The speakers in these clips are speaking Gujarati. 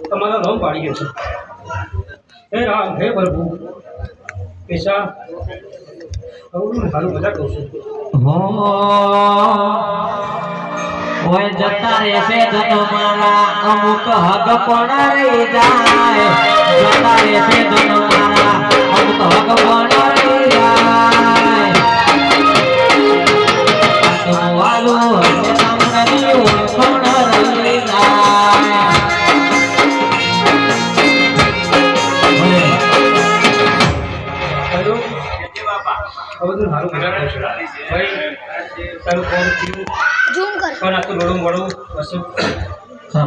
તમારા નામ પાડી ગયો છે હે રામ હે પ્રભુ પૈસા સારું મજા કહું છું ઓય જતા રહેશે તો મારા અમુક હગ પણ રહી જાય જતા રહેશે તો મારા અમુક હગ પણ રહી જાય તો વાલો સામરાની ઓળખણ રહી જાય બધું સારું મજા કહું છું ભાઈ તારું ફોન થયું પણ આ તો લોડું મોડું વસ્તુ હા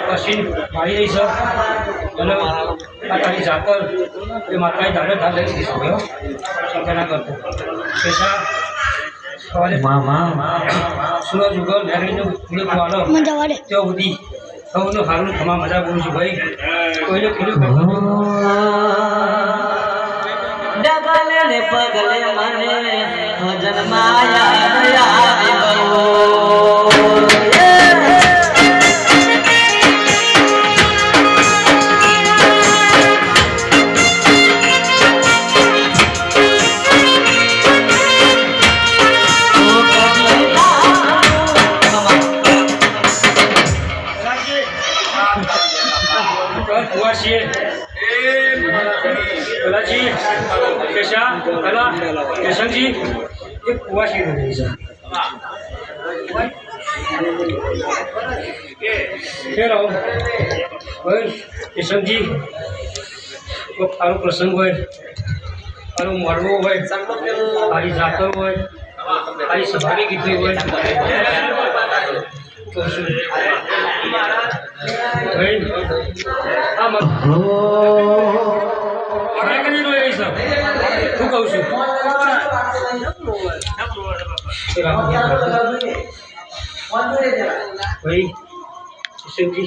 મશીન મારી રહી છે અને આ તારી જાતર એ માતાની દાડે ધાર લઈ દીધી છે ચિંતા ના કરતો પૈસા સવારે સૂરજ ઉગલ મેરીનું વાળો ત્યાં સુધી સૌનું સારું ખમા મજા કરું છું ભાઈ કોઈને ખીલું કરતો ડગલે પગલે મને જન્માયા जी एक कुआशी हो गई फिर आओ भाई किशन जी को तारो प्रसंग होय तारो मरवो होय तारी जातर होय तारी सभानी कीधी होय तो भाई आ मत मैं कनी नो ये सब तू कहू છું भाई किशन जी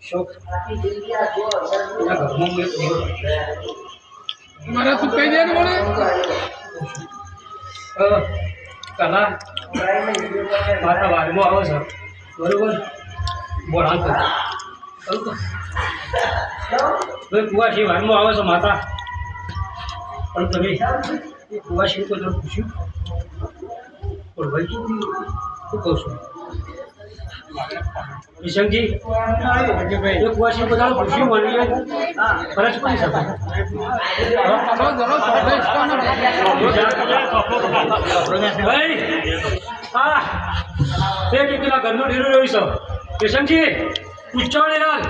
शौक મારા તું કઈ દે મને કલા માતા વાડમાં આવે છે બરોબર બોલાવ કર ભાઈ કુવાસી વાડમાં આવે છે માતા પણ તમે એ કુવાસી કોઈ તો પૂછ્યું પણ ભાઈ શું કહું છું કિશનજી એ કુવાસી બધા પૂછ્યું મને ફરજ પડી શકે ભાઈ હા તે કેટલા ઘરનું ઢીરું રહ્યું છે કિશનજી પૂછો નિરાલ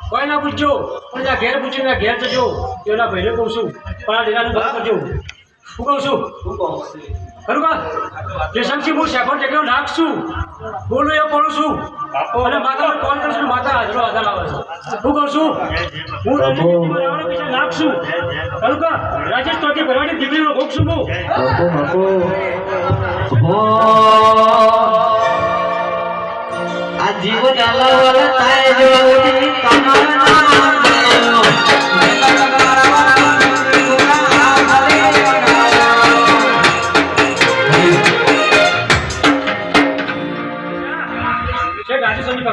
કોઈ ના પૂછજો પણ ત્યાં ઘેર પૂછીને ઘેર જજો એના ભાઈને કહું છું પણ આ ડેરાનું બંધ કરજો શું કહું છું ખરું કા કેશવજી હું શેફર ટેકનો નાખશું બોલું એ પડું છું અને માતાને કોલ કરશું માતા હાજરો હાજર આવે છે હું કહું છું હું રણજીતજીમાં પૈસા નાખશું ખરું કા રાજેશ ચોથી ભરવાની દીકરીનો ભોગ છું હું આ જીવન અલવલ થાય જો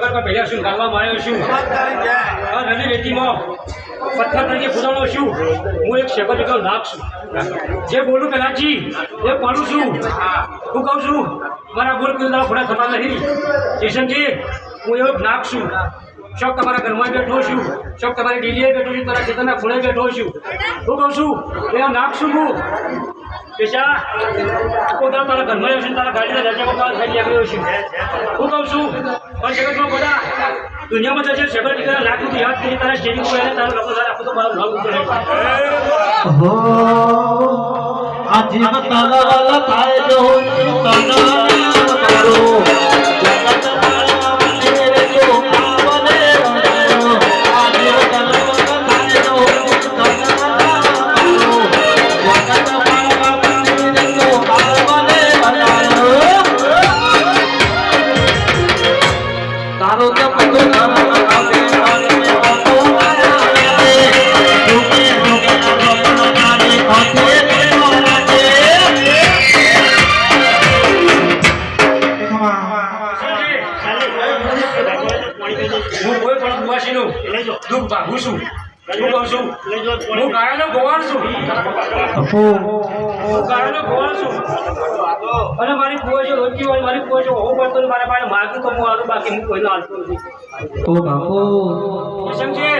તમારા પહેલા શું ગાળવામાં આવ્યો છું નદી રેતીમાં પથ્થર તરીકે ફૂદાણો છું હું એક શેફર ટેકનો નાખશું જે બોલું પહેલાંજી એ પાડું છું હું કહું છું મારા બોલ કોઈ ખોડા થતા નથી કિશનજી હું એવું નાખશું શોખ તમારા ઘરમાં બેઠો છું શોખ તમારી ડીલીએ બેઠો છું તારા ખેતરના ખૂણે બેઠો છું હું કહું છું એ નાખશું હું પેશા પોતાના તારા ઘરમાં આવશે તારા ગાડીના દરજામાં તારા સાઈડ આવ્યો છું હું કહું છું પણ જગતમાં બધા દુનિયામાં જશે શેફર ટેકના લાખ રૂપિયા યાદ કરી તારા સ્ટેડિંગ પર તારા લોકો તારા આખું તો મારું નામ ઉપર આ જીવન અલવલ થાય જો દુઃખ ભાગું છું હું કહું છું હું ગાયનો ગોવાળ છું હું ગાયનો ગોવાળ છું અને મારી કોઈ જો રોજની હોય મારી કોઈ જો હોવું પડતું મારા પાસે માગું તો હું આવું બાકી હું કોઈનો હાલતો નથી તો બાપુ સમજે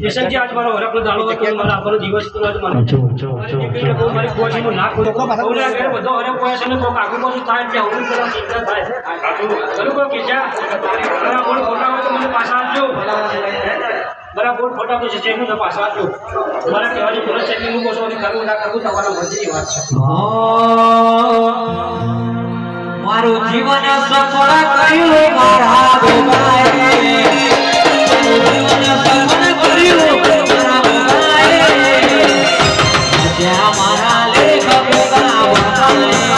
યશનજી આજ મારો હરકનો દાડો હતો મારા આપણો દિવસ હતો આજ મારો મારી કોચીનું નાક બધો હરક હોય છે ને તો કાકુ પાછું થાય એટલે હું કરવા ચિંતા થાય ખરું કહો કે જ્યાં મારા બોલ ખોટા હોય તો મને પાછા આપજો મારા બોલ ખોટા તો છે હું પાછા આપજો મારા કહેવાની પોલીસ ચેકિંગ હું કહું કરવું ના કરવું તમારા મરજીની વાત છે મારું જીવન સફળ કર્યું મારા ભોગાએ મારું જીવન સફળ કર્યું મારા ભોગાએ જ્યાં મારા લેખ ભોગા ભોગાએ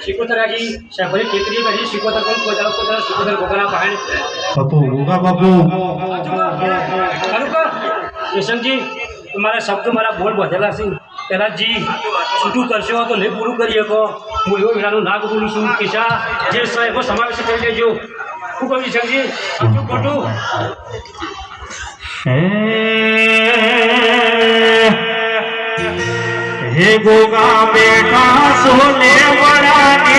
શિકોતરાજી શેફરી ટેકરી કરી શિકોતર કોણ પોતાના શિકોતર ગોગના પાહણ બાપુ ગોગા બાપુ કેશવજી તમારા શબ્દ મારા બોલ બધેલા છે પહેલાંજી છૂટું કરશો તો નહીં પૂરું કરી શકો હું એવો વિનાનું નાક બોલું છું કેશા જે એવો સમાવેશ કરી દેજો શું કહ્યું શંકજી સમજું ખોટું હે ગોગા બેઠા સોને વડાની